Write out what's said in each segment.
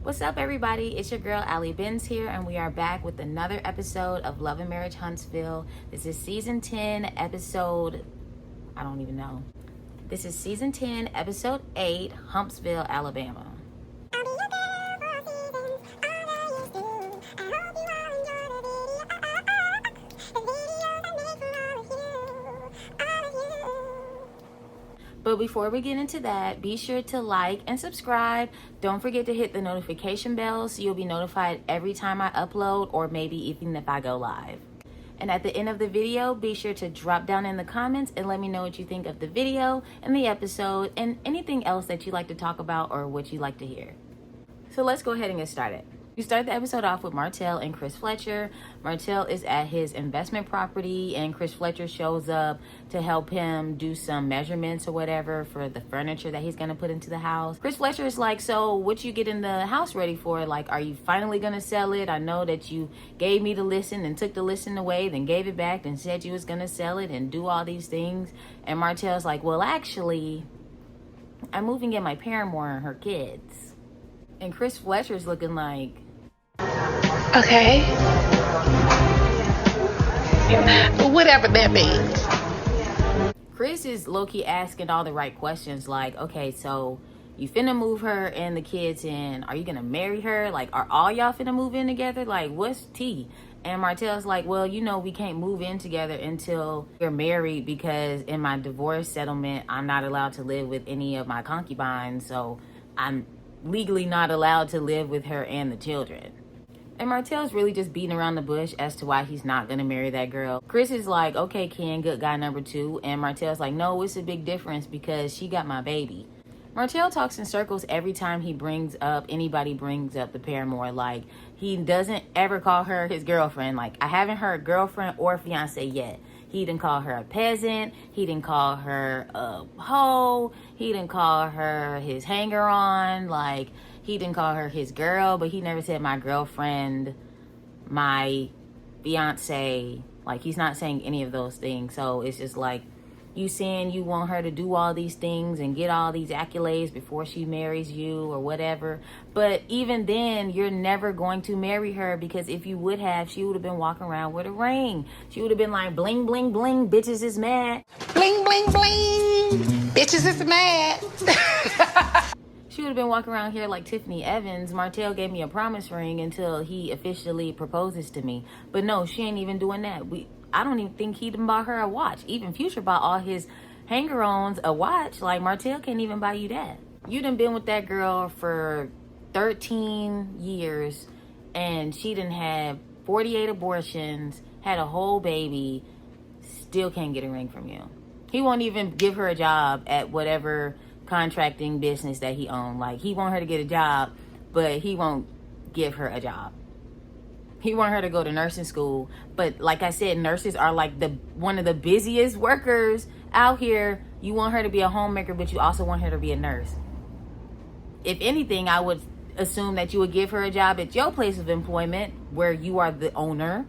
What's up, everybody? It's your girl AlleyBenz here, and we are back with another episode of Love and Marriage Huntsville. This is season 10, episode, I don't even know. This is season 10, episode 8, Humpsville, Alabama. But before we get into that, be sure to like and subscribe. Don't forget to hit the notification bell so you'll be notified every time I upload, or maybe even if I go live. And at the end of the video, be sure to drop down in the comments and let me know what you think of the video and the episode and anything else that you like to talk about or what you like to hear. So let's go ahead and get started. We start the episode off with Martell and Chris Fletcher. Martell is at his investment property and Chris Fletcher shows up to help him do some measurements or whatever for the furniture that he's going to put into the house. Chris Fletcher is like, so what you getting the house ready for? Like, are you finally going to sell it? I know that you gave me the listing and took the listing away, then gave it back and said you was going to sell it and do all these things. And Martell's like, well, actually, I'm moving in my paramour and her kids. And Chris Fletcher's looking like, okay. Whatever that means. Chris is low-key asking all the right questions, like, okay, so you finna move her and the kids in. Are you gonna marry her? Like, are all y'all finna move in together? Like, what's tea? And Martell's like, well, you know, we can't move in together until we're married because in my divorce settlement, I'm not allowed to live with any of my concubines, so I'm legally not allowed to live with her and the children. And Martell's really just beating around the bush as to why he's not gonna marry that girl. Chris is like, okay, Ken, good guy number 2. And Martell's like, no, it's a big difference because she got my baby. Martell talks in circles every time anybody brings up the paramour. Like, he doesn't ever call her his girlfriend. Like, I haven't heard girlfriend or fiance yet. He didn't call her a peasant. He didn't call her a hoe. He didn't call her his hanger-on. Like, he didn't call her his girl, but he never said my girlfriend, my fiance. Like, he's not saying any of those things. So it's just like, you saying you want her to do all these things and get all these accolades before she marries you or whatever. But even then, you're never going to marry her, because if you would have, she would have been walking around with a ring. She would have been like, bling, bling, bling, bitches is mad. Bling, bling, bling, bitches is mad. She would have been walking around here like Tiffany Evans. Martell gave me a promise ring until he officially proposes to me. But no, she ain't even doing that. I don't even think he done bought her a watch. Even Future bought all his hanger-ons a watch. Like, Martell can't even buy you that. You done been with that girl for 13 years, and she done had 48 abortions, had a whole baby, still can't get a ring from you. He won't even give her a job at whatever contracting business that he owned. Like, he want her to get a job, but he won't give her a job. He want her to go to nursing school, but like I said, nurses are like one of the busiest workers out here. You want her to be a homemaker, but you also want her to be a nurse. If anything, I would assume that you would give her a job at your place of employment where you are the owner.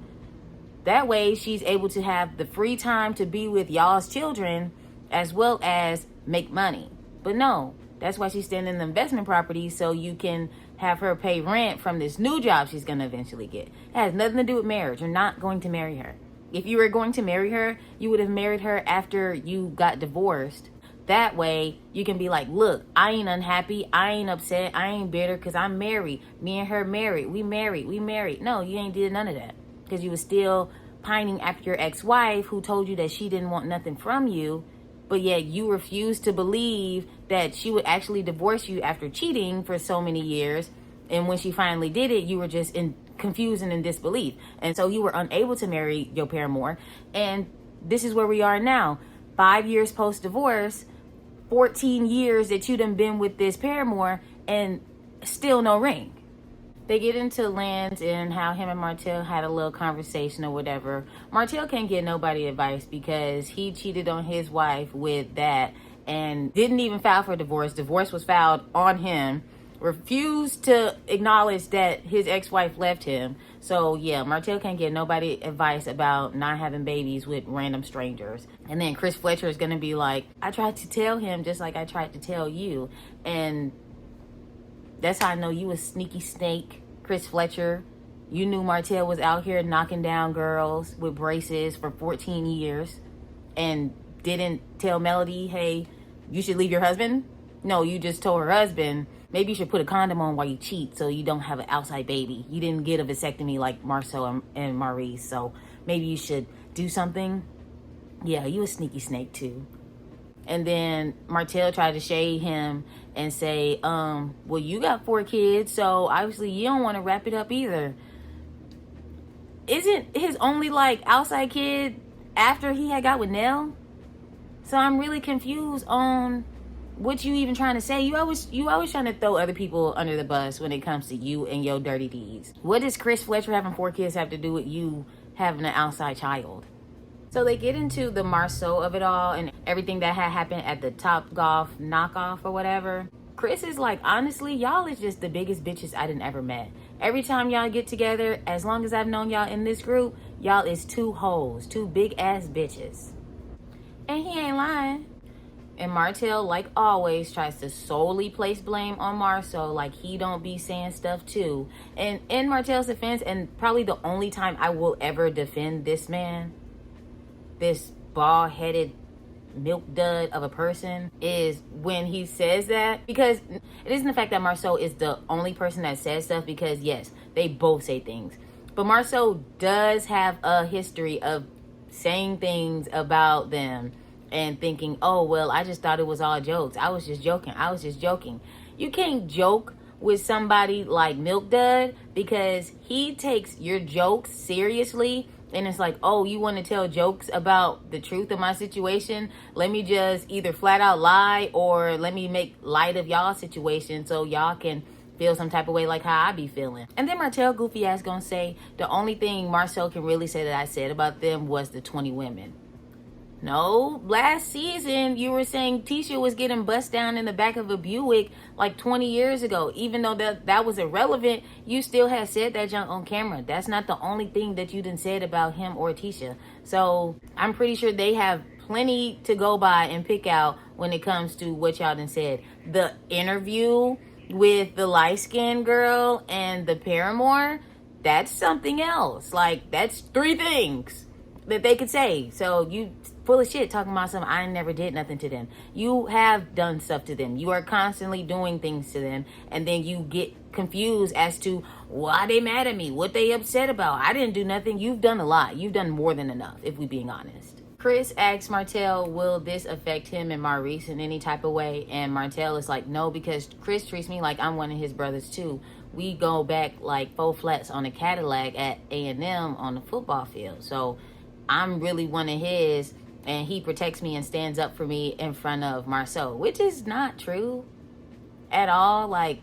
That way she's able to have the free time to be with y'all's children as well as make money. But no, that's why she's staying in the investment property, so you can have her pay rent from this new job she's going to eventually get. It has nothing to do with marriage. You're not going to marry her. If you were going to marry her, you would have married her after you got divorced. That way, you can be like, look, I ain't unhappy. I ain't upset. I ain't bitter because I'm married. Me and her married. We married. No, you ain't did none of that, because you was still pining after your ex-wife who told you that she didn't want nothing from you. But yet you refused to believe that she would actually divorce you after cheating for so many years. And when she finally did it, you were just confused and in disbelief. And so you were unable to marry your paramour. And this is where we are now. 5 years post-divorce, 14 years that you done been with this paramour, and still no ring. They get into land and how him and Martell had a little conversation or whatever. Martell can't get nobody advice because he cheated on his wife with that and didn't even file for divorce. Divorce was filed on him. Refused to acknowledge that his ex-wife left him. So yeah, Martell can't get nobody advice about not having babies with random strangers. And then Chris Fletcher is going to be like, I tried to tell him just like I tried to tell you. And That's how I know you a sneaky snake, Chris Fletcher. You knew Martell was out here knocking down girls with braces for 14 years and didn't tell Melody, hey, you should leave your husband. No, you just told her husband, maybe you should put a condom on while you cheat so you don't have an outside baby. You didn't get a vasectomy like Marcel and Maurice, so maybe you should do something. Yeah, you a sneaky snake too. And then Martell tried to shade him and say, well, you got 4 kids, so obviously you don't want to wrap it up either. Isn't his only outside kid after he had got with Nell? So I'm really confused on what you even trying to say. You always trying to throw other people under the bus when it comes to you and your dirty deeds. What does Chris Fletcher having 4 kids have to do with you having an outside child? So they get into the Marceau of it all and everything that had happened at the Top Golf knockoff or whatever. Chris is like, honestly, y'all is just the biggest bitches I done ever met. Every time y'all get together, as long as I've known y'all in this group, y'all is 2 hoes, 2 big ass bitches. And he ain't lying. And Martell, like always, tries to solely place blame on Marceau, like he don't be saying stuff too. And in Martell's defense, and probably the only time I will ever defend this man, this bald-headed milk dud of a person, is when he says that. Because it isn't the fact that Marceau is the only person that says stuff, because yes, they both say things. But Marceau does have a history of saying things about them and thinking, oh, well, I just thought it was all jokes. I was just joking. You can't joke with somebody like Milk Dud, because he takes your jokes seriously. And it's like, oh, you want to tell jokes about the truth of my situation? Let me just either flat out lie, or let me make light of y'all situation so y'all can feel some type of way like how I be feeling. And then Martell goofy ass gonna say the only thing Marcel can really say that I said about them was the 20 women. No, last season you were saying Tisha was getting bust down in the back of a Buick like 20 years ago. Even though that was irrelevant, you still had said that junk on camera. That's not the only thing that you done said about him or Tisha. So I'm pretty sure they have plenty to go by and pick out when it comes to what y'all done said. The interview with the light-skinned girl and the paramour, that's something else. Like, that's 3 things that they could say. So you full of shit talking about something. I never did nothing to them. You have done stuff to them. You are constantly doing things to them, and then you get confused as to why they mad at me, what they upset about. I didn't do nothing. You've done a lot. You've done more than enough, if we being honest. Chris asks Martell, will this affect him and Maurice in any type of way? And Martell is like, no, because Chris treats me like I'm one of his brothers too. We go back like 4 flats on a Cadillac at A&M on the football field. So I'm really one of his, and he protects me and stands up for me in front of Marceau, which is not true at all. Like,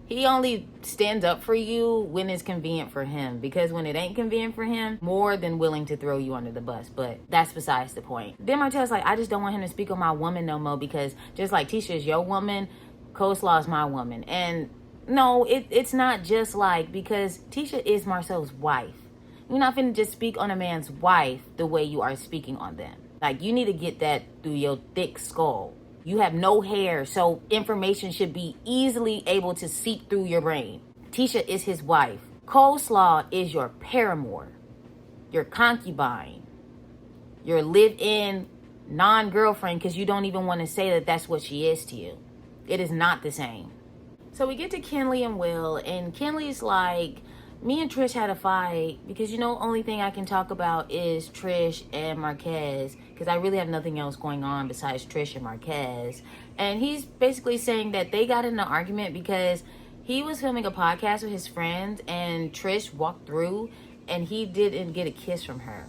he only stands up for you when it's convenient for him, because when it ain't convenient for him, more than willing to throw you under the bus. But that's besides the point. Then Martell's like, I just don't want him to speak on my woman no more, because just like Tisha is your woman, Coleslaw is my woman. And no, it's not just like, because Tisha is Marceau's wife. You're not finna just speak on a man's wife the way you are speaking on them. Like, you need to get that through your thick skull. You have no hair, so information should be easily able to seep through your brain. Tisha is his wife. Coleslaw is your paramour, your concubine, your live-in non-girlfriend, because you don't even want to say that that's what she is to you. It is not the same. So we get to Kenley and Will, and Kenley's like, me and Trish had a fight because, only thing I can talk about is Trish and Marquez, because I really have nothing else going on besides Trish and Marquez. And he's basically saying that they got in an argument because he was filming a podcast with his friends, and Trish walked through and he didn't get a kiss from her.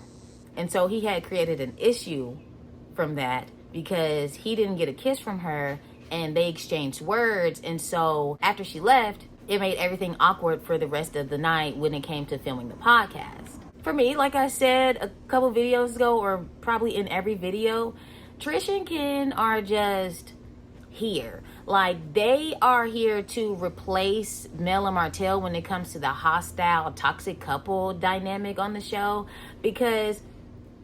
And so he had created an issue from that because he didn't get a kiss from her, and they exchanged words. And so after she left, it made everything awkward for the rest of the night when it came to filming the podcast. For me, like I said a couple videos ago, or probably in every video, Trish and Ken are just here. Like, they are here to replace Mel and Martell when it comes to the hostile, toxic couple dynamic on the show. Because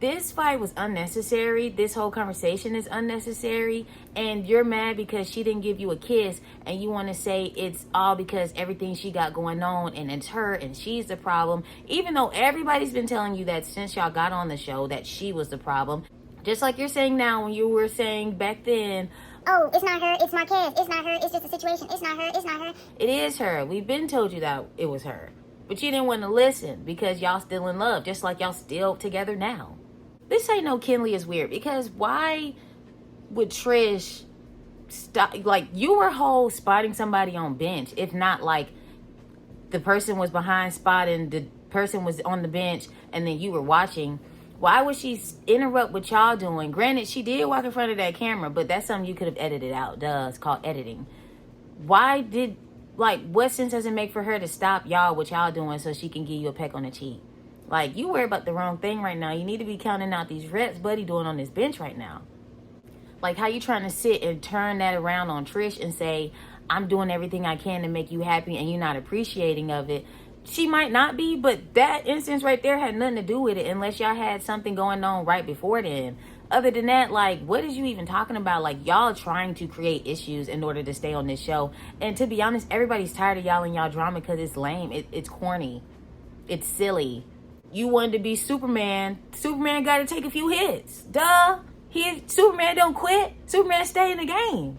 This fight was unnecessary. This whole conversation is unnecessary. And you're mad because she didn't give you a kiss. And you want to say it's all because everything she got going on. And it's her and she's the problem. Even though everybody's been telling you that since y'all got on the show that she was the problem. Just like you're saying now when you were saying back then. Oh, it's not her, it's Marquez. It's not her, it's just a situation. It's not her, it's not her. It is her. We've been told you that it was her. But you didn't want to listen because y'all still in love. Just like y'all still together now. This ain't no Kenley is weird, because why would Trish stop? Like, you were whole spotting somebody on bench. If not, like, the person was behind spotting, the person was on the bench, and then you were watching. Why would she interrupt what y'all doing? Granted, she did walk in front of that camera, but that's something you could have edited out. Duh, it's called editing. Why did, like, what sense does it make for her to stop y'all what y'all doing so she can give you a peck on the cheek? Like, you worry about the wrong thing right now. You need to be counting out these reps Buddy doing on this bench right now. Like, how you trying to sit and turn that around on Trish and say, I'm doing everything I can to make you happy and you're not appreciating of it. She might not be, but that instance right there had nothing to do with it unless y'all had something going on right before then. Other than that, like, what is you even talking about? Like, y'all trying to create issues in order to stay on this show. And to be honest, everybody's tired of y'all and y'all drama because it's lame. It's corny. It's silly. You wanted to be Superman. Superman got to take a few hits. Duh. Superman don't quit. Superman stay in the game.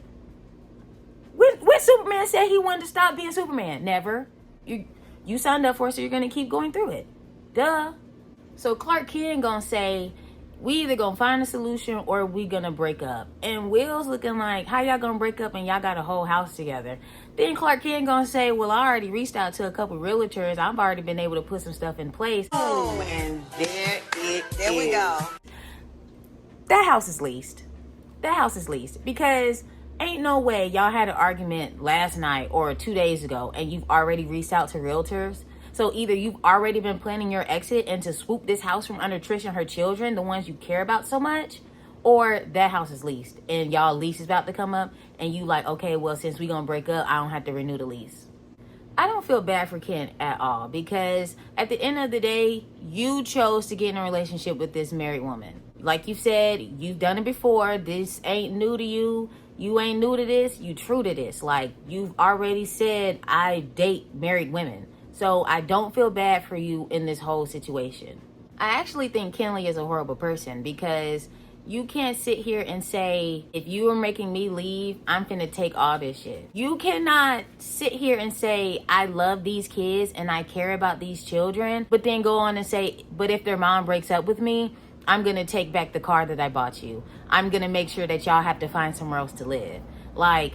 When Superman said he wanted to stop being Superman? Never. You signed up for it, so you're going to keep going through it. Duh. So Clark Kent going to say, we either going to find a solution or we going to break up. And Will's looking like, how y'all going to break up and y'all got a whole house together? Then Clark Kent going to say, well, I already reached out to a couple realtors. I've already been able to put some stuff in place. Oh, and there we go. That house is leased. That house is leased. Because ain't no way y'all had an argument last night or 2 days ago and you've already reached out to realtors. So either you've already been planning your exit and to swoop this house from under Trish and her children, the ones you care about so much, or that house is leased and y'all lease is about to come up and you like, okay, well, since we gonna break up, I don't have to renew the lease. I don't feel bad for Ken at all because at the end of the day, you chose to get in a relationship with this married woman. Like you said, you've done it before. This ain't new to you. You ain't new to this. You true to this. Like, you've already said, I date married women. So I don't feel bad for you in this whole situation. I actually think Kenley is a horrible person because you can't sit here and say, if you were making me leave, I'm finna take all this shit. You cannot sit here and say, I love these kids and I care about these children, but then go on and say, but if their mom breaks up with me, I'm gonna take back the car that I bought you. I'm gonna make sure that y'all have to find somewhere else to live. Like,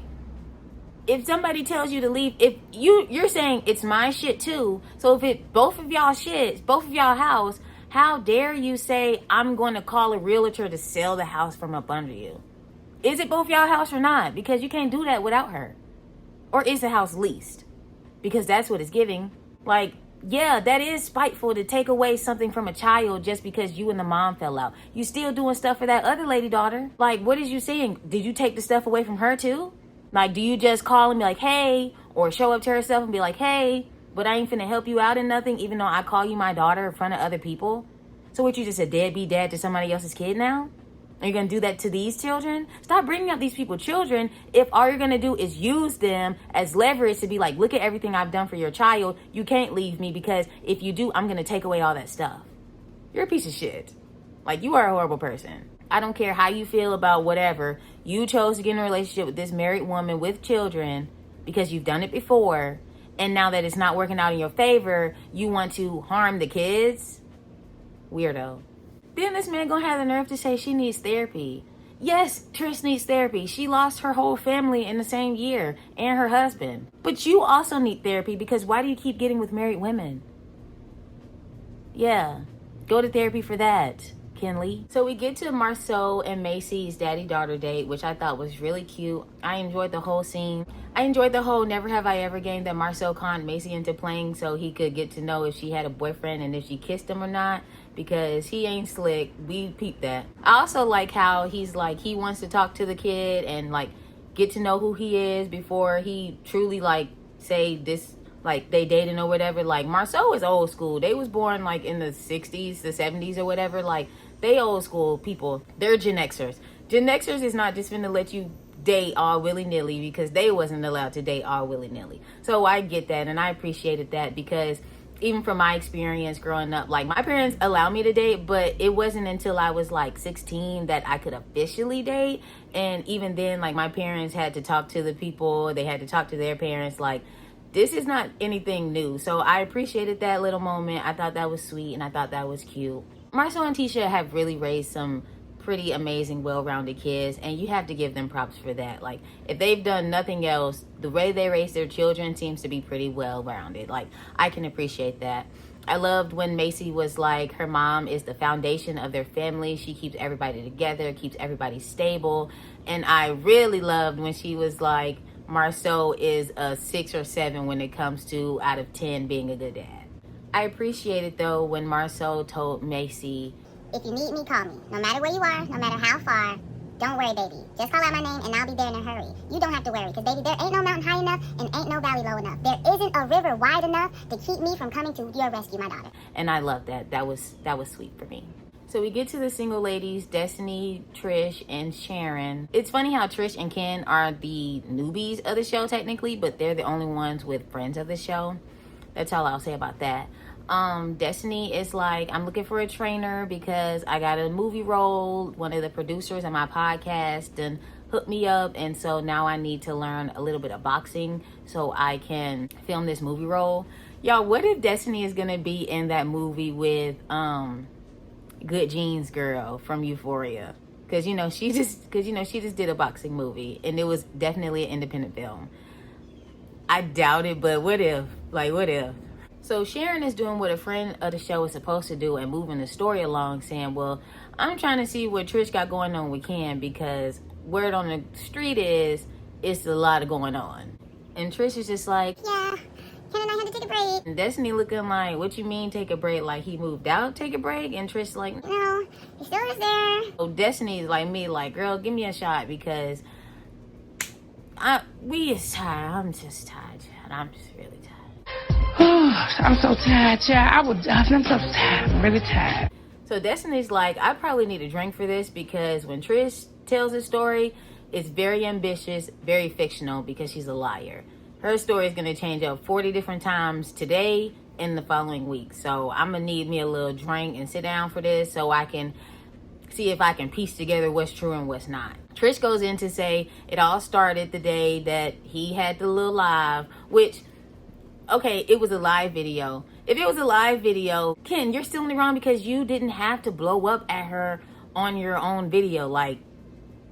if somebody tells you to leave, if you're saying it's my shit too, so if it both of y'all shits, both of y'all house, how dare you say I'm going to call a realtor to sell the house from up under you? Is it both y'all house or not? Because you can't do that without her. Or is the house leased? Because that's what it's giving. Like, yeah, that is spiteful to take away something from a child just because you and the mom fell out. You still doing stuff for that other lady daughter. Like, what is you saying? Did you take the stuff away from her too? Like, do you just call and be like, hey, or show up to herself and be like, hey, but I ain't finna help you out in nothing, even though I call you my daughter in front of other people? So what, you just a deadbeat dad to somebody else's kid now? Are you gonna do that to these children? Stop bringing up these people children if all you're gonna do is use them as leverage to be like, look at everything I've done for your child. You can't leave me because if you do, I'm gonna take away all that stuff. You're a piece of shit. Like, you are a horrible person. I don't care how you feel about whatever. You chose to get in a relationship with this married woman with children because you've done it before. And now that it's not working out in your favor, you want to harm the kids? Weirdo. Then this man gonna have the nerve to say she needs therapy. Yes, Trish needs therapy. She lost her whole family in the same year and her husband. But you also need therapy because why do you keep getting with married women? Yeah, go to therapy for that, Kenley. So we get to Marceau and Macy's daddy-daughter date, which I thought was really cute. I enjoyed the whole scene. I enjoyed the whole Never Have I Ever game that Marceau conned Macy into playing so he could get to know if she had a boyfriend and if she kissed him or not, because he ain't slick. We peeped that. I also like how he's like, he wants to talk to the kid and like get to know who he is before he truly like say this, like they dating or whatever. Like, Marceau is old school. They was born like in the 60s, the 70s or whatever. Like, they old school people. They're Gen Xers. Gen Xers is not just finna let you date all willy-nilly because they wasn't allowed to date all willy-nilly. So I get that, and I appreciated that, because even from my experience growing up, like, my parents allowed me to date, but it wasn't until I was like 16 that I could officially date. And even then, like, my parents had to talk to the people, they had to talk to their parents. Like, this is not anything new. So I appreciated that little moment. I thought that was sweet, and I thought that was cute. Marcel and Tisha have really raised some pretty amazing, well-rounded kids, and you have to give them props for that. Like, if they've done nothing else, the way they raise their children seems to be pretty well-rounded. Like, I can appreciate that. I loved when Macy was like, her mom is the foundation of their family. She keeps everybody together, keeps everybody stable. And I really loved when she was like, Marcel is a 6 or 7 when it comes to out of 10 being a good dad. I appreciated, though, when Marcel told Macy, If you need me, call me. No matter where you are, no matter how far, don't worry, baby. Just call out my name and I'll be there in a hurry. You don't have to worry, because, baby, there ain't no mountain high enough and ain't no valley low enough. There isn't a river wide enough to keep me from coming to your rescue, my daughter. And I love that. That was sweet for me. So we get to the single ladies, Destiny, Trish, and Sharon. It's funny how Trish and Ken are the newbies of the show, technically, but they're the only ones with friends of the show. That's all I'll say about that. Destiny is like, I'm looking for a trainer because I got a movie role. One of the producers on my podcast and hooked me up, and so now I need to learn a little bit of boxing so I can film this movie role. Y'all, what if Destiny is gonna be in that movie with Good Jeans girl from Euphoria? Because she just did a boxing movie, and it was definitely an independent film. I doubt it, but what if? So Sharon is doing what a friend of the show is supposed to do and moving the story along, saying, well, I'm trying to see what Trish got going on with Ken, because word on the street is it's a lot of going on. And Trish is just like, Yeah, Ken and I had to take a break. and Destiny looking like, what you mean take a break? Like, he moved out, take a break? And Trish like, No, he still is there. so Destiny's like me, like, girl, give me a shot, because we is tired. I'm just tired, Chad. I'm just really tired. I'm so tired, child. I'm so tired. I'm really tired. So Destiny's like, I probably need a drink for this, because when Trish tells a story, it's very ambitious, very fictional, because she's a liar. Her story is going to change up 40 different times today and the following week. So I'm going to need me a little drink and sit down for this so I can see if I can piece together what's true and what's not. Trish goes in to say it all started the day that he had the little live, which, okay, it was a live video. If it was a live video, Ken, you're still in the wrong, because you didn't have to blow up at her on your own video. Like,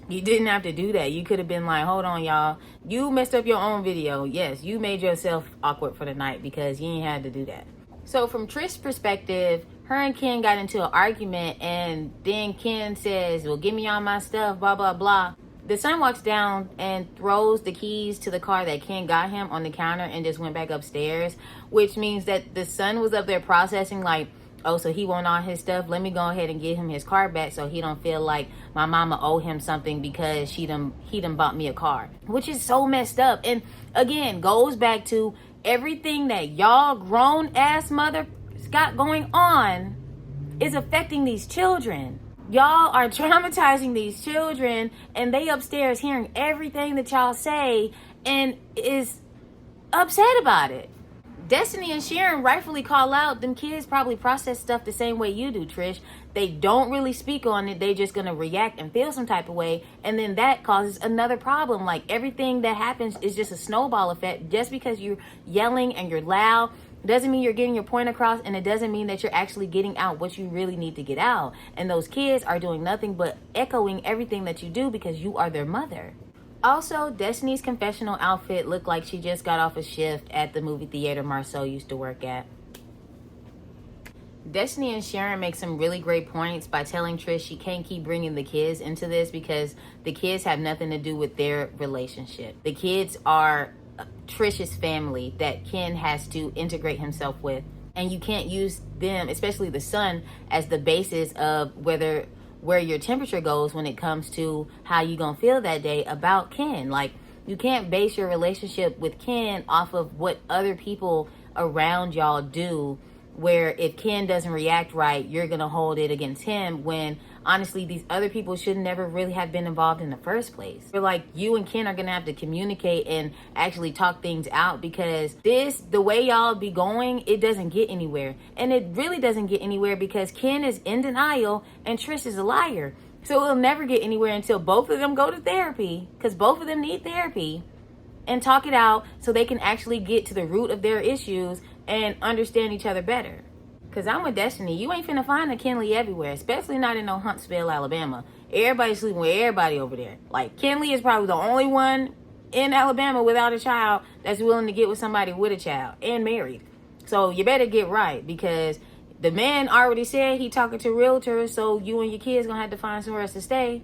you didn't have to do that. You could have been like, hold on, y'all. You messed up your own video. Yes, you made yourself awkward for the night, because you ain't had to do that. So from Trish's perspective, her and Ken got into an argument, and then Ken says, well, give me all my stuff, blah, blah, blah. The son walks down and throws the keys to the car that Ken got him on the counter and just went back upstairs, which means that the son was up there processing like, oh, so he want all his stuff. Let me go ahead and get him his car back so he don't feel like my mama owe him something because he done bought me a car, which is so messed up. And again, goes back to everything that y'all grown ass mother got going on is affecting these children. Y'all are traumatizing these children, and they upstairs hearing everything that y'all say and is upset about it. Destiny and Sharon rightfully call out them kids probably process stuff the same way you do, Trish. They don't really speak on it. They just gonna react and feel some type of way, and then that causes another problem. Like, everything that happens is just a snowball effect. Just because you're yelling and you're loud doesn't mean you're getting your point across, and it doesn't mean that you're actually getting out what you really need to get out. And those kids are doing nothing but echoing everything that you do because you are their mother. Also, Destiny's confessional outfit looked like she just got off a shift at the movie theater Marcel used to work at. Destiny and Sharon make some really great points by telling Trish she can't keep bringing the kids into this because the kids have nothing to do with their relationship. The kids are Trish's family that Ken has to integrate himself with, and you can't use them, especially the son, as the basis of where your temperature goes when it comes to how you gonna feel that day about Ken. Like, you can't base your relationship with Ken off of what other people around y'all do where if Ken doesn't react right, you're going to hold it against him, when honestly, these other people should never really have been involved in the first place. But like, you and Ken are going to have to communicate and actually talk things out, because the way y'all be going, it doesn't get anywhere. And it really doesn't get anywhere because Ken is in denial and Trish is a liar. So it'll never get anywhere until both of them go to therapy, because both of them need therapy, and talk it out so they can actually get to the root of their issues and understand each other better. Because I'm with Destiny. You ain't finna find a Kenley everywhere, especially not in no Huntsville, Alabama. Everybody's sleeping with everybody over there. Like, Kenley is probably the only one in Alabama without a child that's willing to get with somebody with a child and married. So you better get right, because the man already said he talking to realtors, so you and your kids gonna have to find somewhere else to stay.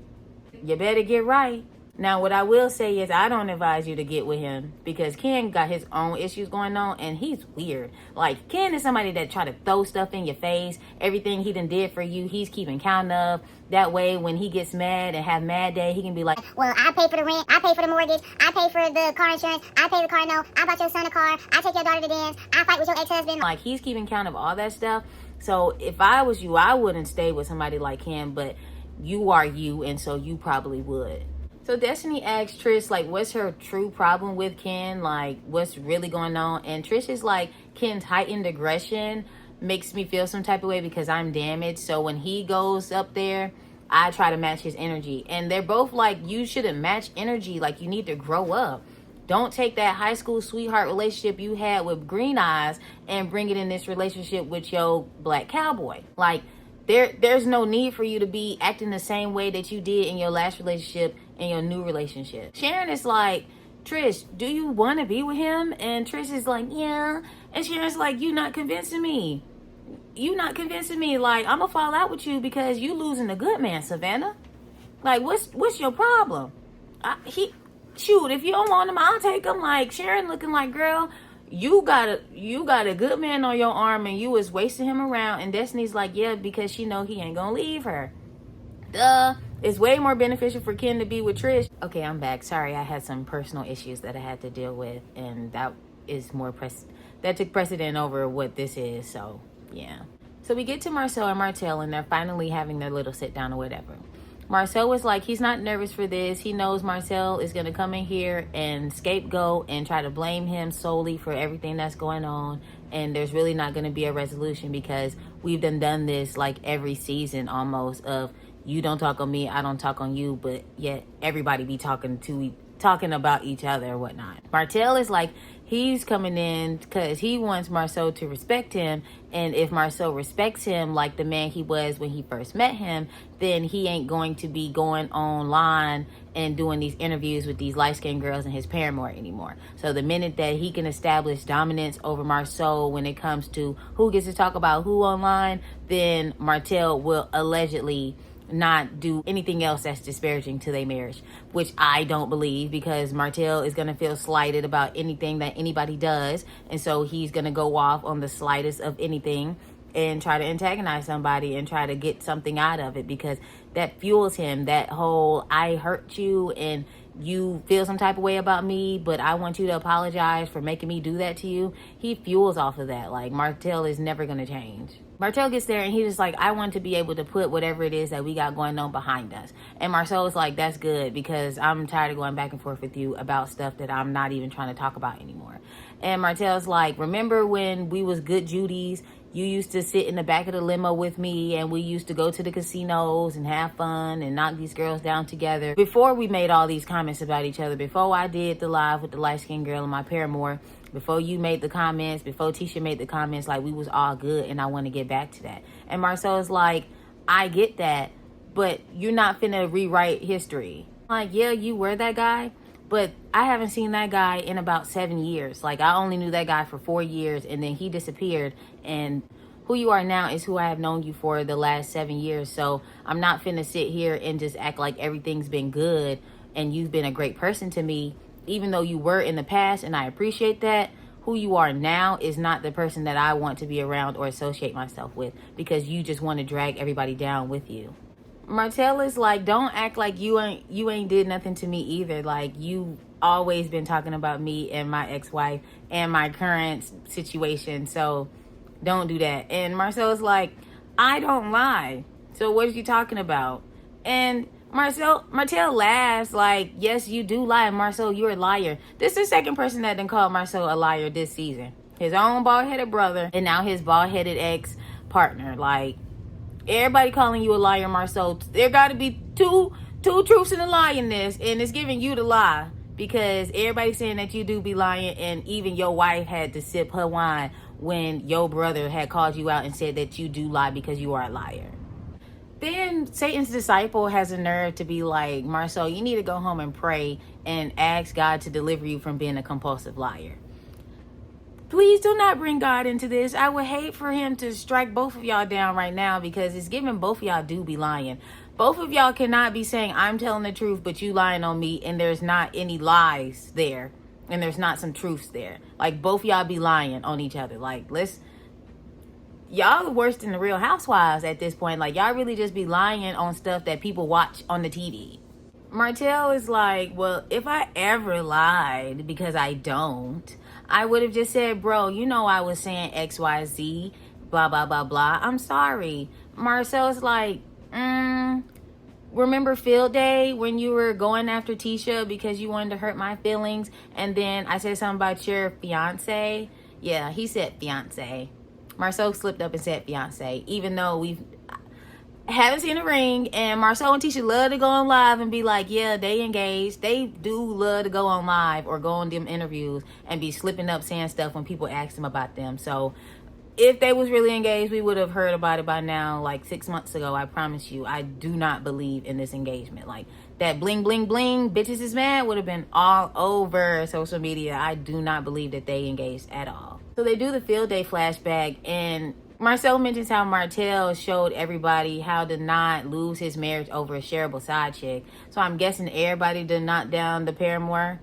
You better get right. Now, what I will say is I don't advise you to get with him, because Ken got his own issues going on, and he's weird. Like, Ken is somebody that try to throw stuff in your face. Everything he done did for you, he's keeping count of. That way, when he gets mad and have mad day, he can be like, well, I pay for the rent, I pay for the mortgage, I pay for the car insurance, I pay the car note, I bought your son a car, I take your daughter to dance, I fight with your ex-husband. Like, he's keeping count of all that stuff. So if I was you, I wouldn't stay with somebody like him, but you are you, and so you probably would. So Destiny asked Trish, like, what's her true problem with Ken? Like, what's really going on? And Trish is like, Ken's heightened aggression makes me feel some type of way because I'm damaged. So when he goes up there, I try to match his energy. And they're both like, you shouldn't match energy. Like, you need to grow up. Don't take that high school sweetheart relationship you had with Green Eyes and bring it in this relationship with your black cowboy. Like, there's no need for you to be acting the same way that you did in your last relationship and your new relationship. Sharon is like, Trish, do you want to be with him? And Trish is like, yeah. And Sharon's like, you not convincing me. You not convincing me. Like, I'm gonna fall out with you because you losing a good man, Savannah. Like, what's your problem? Shoot, if you don't want him, I'll take him. Like, Sharon looking like, girl, you got a good man on your arm and you was wasting him around. And Destiny's like, yeah, because she know he ain't gonna leave her. Duh. It's way more beneficial for Ken to be with Trish. Okay, I'm back. Sorry, I had some personal issues that I had to deal with, and that is that took precedent over what this is. So yeah. So we get to Marcel and Martell, and they're finally having their little sit down or whatever. Marcel was like, he's not nervous for this. He knows Marcel is going to come in here and scapegoat and try to blame him solely for everything that's going on. And there's really not going to be a resolution because we've done this like every season almost of you don't talk on me, I don't talk on you, but yet everybody be talking about each other or whatnot. Martell is like, he's coming in because he wants Marcel to respect him. And if Marcel respects him like the man he was when he first met him, then he ain't going to be going online and doing these interviews with these light-skinned girls and his paramour anymore. So the minute that he can establish dominance over Marcel when it comes to who gets to talk about who online, then Martell will allegedly not do anything else that's disparaging to their marriage, which I don't believe, because Martell is going to feel slighted about anything that anybody does, and so he's going to go off on the slightest of anything and try to antagonize somebody and try to get something out of it, because that fuels him. That whole, I hurt you and you feel some type of way about me, but I want you to apologize for making me do that to you. He fuels off of that. Like, Martell is never going to change. Martell gets there and he's just like, I want to be able to put whatever it is that we got going on behind us. And Marcel is like, that's good, because I'm tired of going back and forth with you about stuff that I'm not even trying to talk about anymore. And Martell's like, remember when we was good Judies? You used to sit in the back of the limo with me and we used to go to the casinos and have fun and knock these girls down together. Before we made all these comments about each other, before I did the live with the light-skinned girl and my paramour, before you made the comments, before Tisha made the comments, like, we was all good and I want to get back to that. And Marcel's like, I get that, but you're not finna rewrite history. Like, yeah, you were that guy, but I haven't seen that guy in about 7 years. Like, I only knew that guy for 4 years and then he disappeared, and who you are now is who I have known you for the last 7 years. So I'm not finna sit here and just act like everything's been good and you've been a great person to me, even though you were in the past, and I appreciate that. Who you are now is not the person that I want to be around or associate myself with, because you just want to drag everybody down with you. Martell is like, don't act like you ain't did nothing to me either. Like, you always been talking about me and my ex-wife and my current situation. So Don't do that. And Marcel's like, I don't lie. So what are you talking about? And Martel laughs like, yes, you do lie. And Marcel, you're a liar. This is the second person that done called Marcel a liar this season. His own bald-headed brother and now his bald-headed ex-partner. Like, everybody calling you a liar, Marcel. There got to be two truths in a lie in this. And it's giving you the lie. Because everybody's saying that you do be lying. And even your wife had to sip her wine when your brother had called you out and said that you do lie because you are a liar. Then Satan's disciple has a nerve to be like, Marcel, you need to go home and pray and ask God to deliver you from being a compulsive liar. Please do not bring God into this. I would hate for him to strike both of y'all down right now because it's giving both of y'all do be lying. Both of y'all cannot be saying, I'm telling the truth, but you lying on me, and there's not any lies there. And there's not some truths there. Like, both y'all be lying on each other. Like, y'all are worse than the Real Housewives at this point. Like, y'all really just be lying on stuff that people watch on the TV. Martel is like, well, if I ever lied, because I don't, I would have just said, bro, you know I was saying XYZ, blah, blah, blah, blah. I'm sorry. Marcel's like, remember field day when you were going after Tisha because you wanted to hurt my feelings? And then I said something about your fiance. Yeah, he said fiance. Marcel slipped up and said fiance, even though we haven't seen a ring. And Marcel and Tisha love to go on live and be like, yeah, they engaged. They do love to go on live or go on them interviews and be slipping up saying stuff when people ask them about them. So if they was really engaged, we would have heard about it by now, like 6 months ago. I promise you. I do not believe in this engagement. Like, that bling, bling, bling, bitches is mad would have been all over social media. I do not believe that they engaged at all. So they do the field day flashback, and Marcel mentions how Martel showed everybody how to not lose his marriage over a shareable side chick. So I'm guessing everybody did knock down the paramour.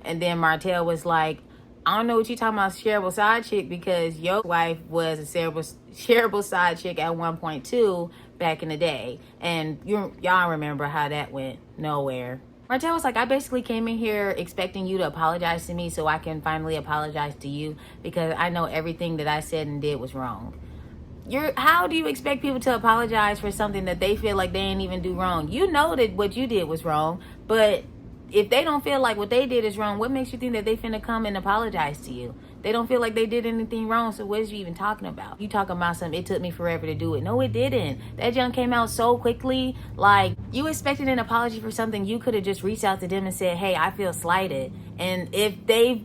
And then Martel was like, I don't know what you're talking about, shareable side chick, because your wife was a shareable side chick at 1.2 back in the day. And y'all remember how that went nowhere. Martel was like, I basically came in here expecting you to apologize to me so I can finally apologize to you because I know everything that I said and did was wrong. How do you expect people to apologize for something that they feel like they ain't even do wrong? You know that what you did was wrong, but if they don't feel like what they did is wrong, what makes you think that they finna come and apologize to you? They don't feel like they did anything wrong, so what is you even talking about? You talking about something, it took me forever to do it. No, it didn't. That junk came out so quickly. Like, you expected an apology for something, you could have just reached out to them and said, hey, I feel slighted. And if they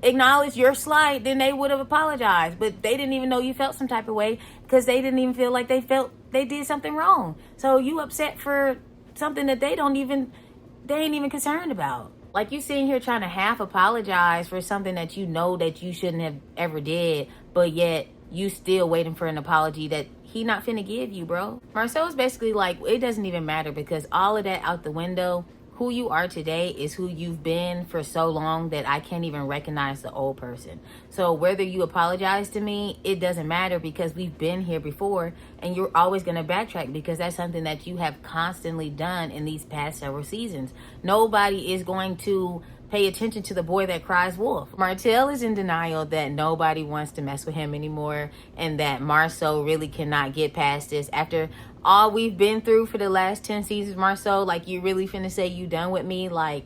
acknowledged your slight, then they would have apologized. But they didn't even know you felt some type of way because they didn't even feel like they did something wrong. So you upset for something that they ain't even concerned about. Like, you sitting here trying to half apologize for something that you know that you shouldn't have ever did, but yet you still waiting for an apology that he not finna give you, bro. Marcel's basically like, it doesn't even matter because all of that out the window. Who you are today is who you've been for so long that I can't even recognize the old person. So whether you apologize to me, it doesn't matter because we've been here before, and you're always going to backtrack because that's something that you have constantly done in these past several seasons. Nobody is going to pay attention to the boy that cries wolf. Martel is in denial that nobody wants to mess with him anymore and that Marceau really cannot get past this. After all we've been through for the last 10 seasons, Marceau, like, you really finna say you done with me? Like,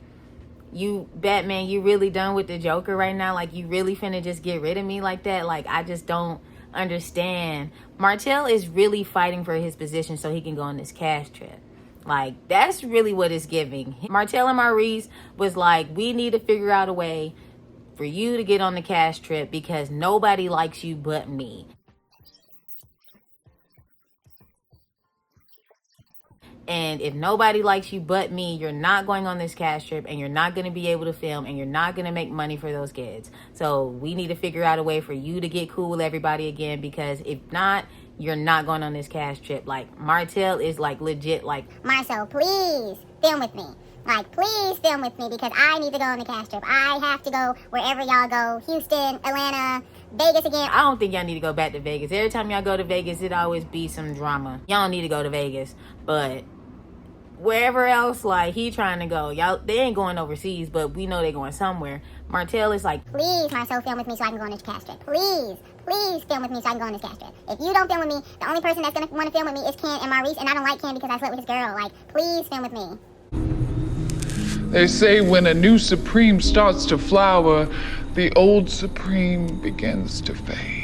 you, Batman, you really done with the Joker right now? Like, you really finna just get rid of me like that? Like, I just don't understand. Martel is really fighting for his position so he can go on this cash trip. Like, that's really what it's giving. Martel and Maurice was like, we need to figure out a way for you to get on the cash trip because nobody likes you but me. And if nobody likes you but me, you're not going on this cash trip and you're not going to be able to film and you're not going to make money for those kids. So we need to figure out a way for you to get cool with everybody again, because if not, you're not going on this cash trip. Like, Martel is like legit like, Marceau, please film with me. Like, please film with me because I need to go on the cash trip. I have to go wherever y'all go. Houston, Atlanta, Vegas again. I don't think y'all need to go back to Vegas. Every time y'all go to Vegas, it always be some drama. Y'all don't need to go to Vegas. But wherever else like he trying to go. Y'all, they ain't going overseas, but we know they going somewhere. Martell is like, please, Marcel, film with me so I can go on this cast trip. Please, please film with me so I can go on this cast trip. If you don't film with me, the only person that's gonna want to film with me is Ken and Maurice, and I don't like Ken because I slept with his girl. Like, please film with me. They say when a new Supreme starts to flower, the old Supreme begins to fade.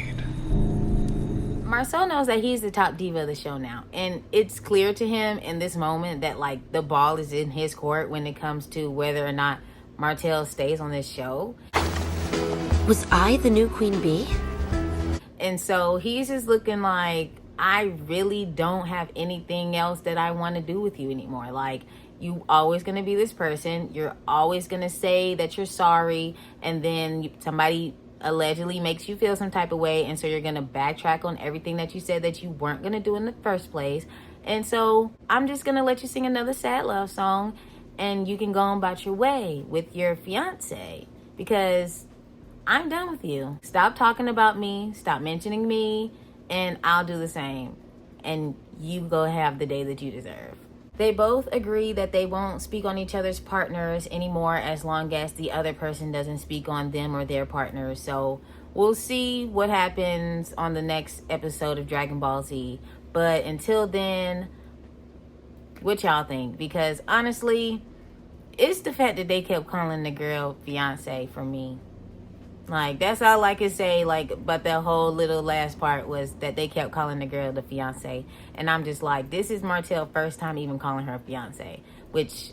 Marcel knows that he's the top diva of the show now, and it's clear to him in this moment that like the ball is in his court when it comes to whether or not Martell stays on this show. Was I the new queen bee? And so he's just looking like, I really don't have anything else that I want to do with you anymore. Like, you always going to be this person. You're always going to say that you're sorry, and then somebody allegedly makes you feel some type of way, and so you're going to backtrack on everything that you said that you weren't going to do in the first place. And so I'm just going to let you sing another sad love song, and you can go on about your way with your fiance, because I'm done with you. Stop talking about me, stop mentioning me, and I'll do the same, and you go have the day that you deserve. They both agree that they won't speak on each other's partners anymore as long as the other person doesn't speak on them or their partners. So we'll see what happens on the next episode of Dragon Ball Z. But until then, what y'all think? Because honestly, it's the fact that they kept calling the girl fiance for me. Like, that's all I could say, like, but the whole little last part was that they kept calling the girl the fiance. And I'm just like, this is Martell's first time even calling her fiance. Which,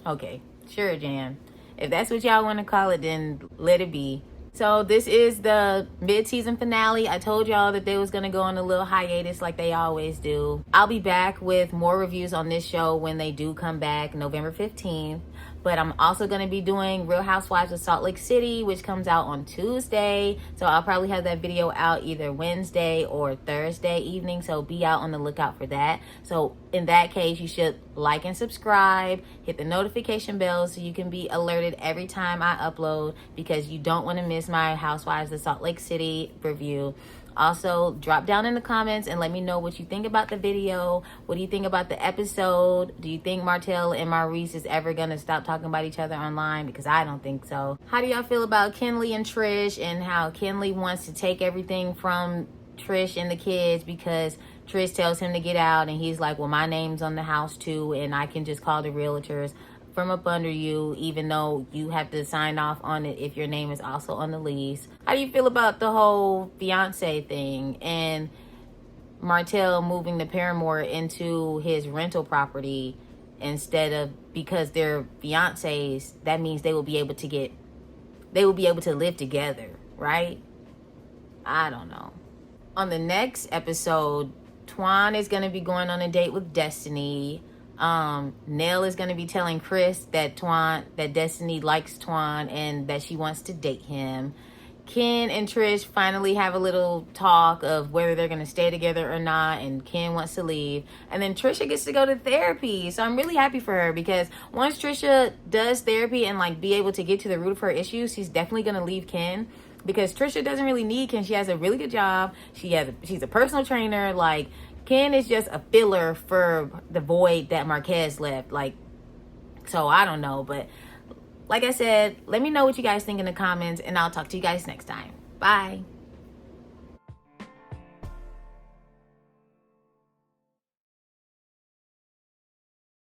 okay, sure, Jan. If that's what y'all want to call it, then let it be. So this is the mid-season finale. I told y'all that they was going to go on a little hiatus like they always do. I'll be back with more reviews on this show when they do come back November 15th. But I'm also going to be doing Real Housewives of Salt Lake City, which comes out on Tuesday. So I'll probably have that video out either Wednesday or Thursday evening. So be out on the lookout for that. So in that case, you should like and subscribe. Hit the notification bell so you can be alerted every time I upload, because you don't want to miss my Housewives of Salt Lake City review. Also, drop down in the comments and let me know what you think about the video. What do you think about the episode? Do you think Martell and Maurice is ever going to stop talking about each other online? Because I don't think so. How do y'all feel about Kenley and Trish, and how Kenley wants to take everything from Trish and the kids because Trish tells him to get out, and he's like, well, my name's on the house too, and I can just call the realtors from up under you, even though you have to sign off on it if your name is also on the lease. How do you feel about the whole fiance thing and Martell moving the Paramore into his rental property instead of, because they're fiancés, that means they will be able to live together, right? I don't know. On the next episode, Twan is going to be going on a date with Destiny. Nell is going to be telling Chris that Destiny likes Twan and that she wants to date him. Ken and Trish finally have a little talk of whether they're going to stay together or not, and Ken wants to leave. And then Trisha gets to go to therapy. So I'm really happy for her, because once Trisha does therapy and like be able to get to the root of her issues, she's definitely going to leave Ken, because Trisha doesn't really need Ken. She has a really good job. She's a personal trainer. Like, Ken is just a filler for the void that Marquez left. Like, so I don't know. But like I said, let me know what you guys think in the comments, and I'll talk to you guys next time. Bye.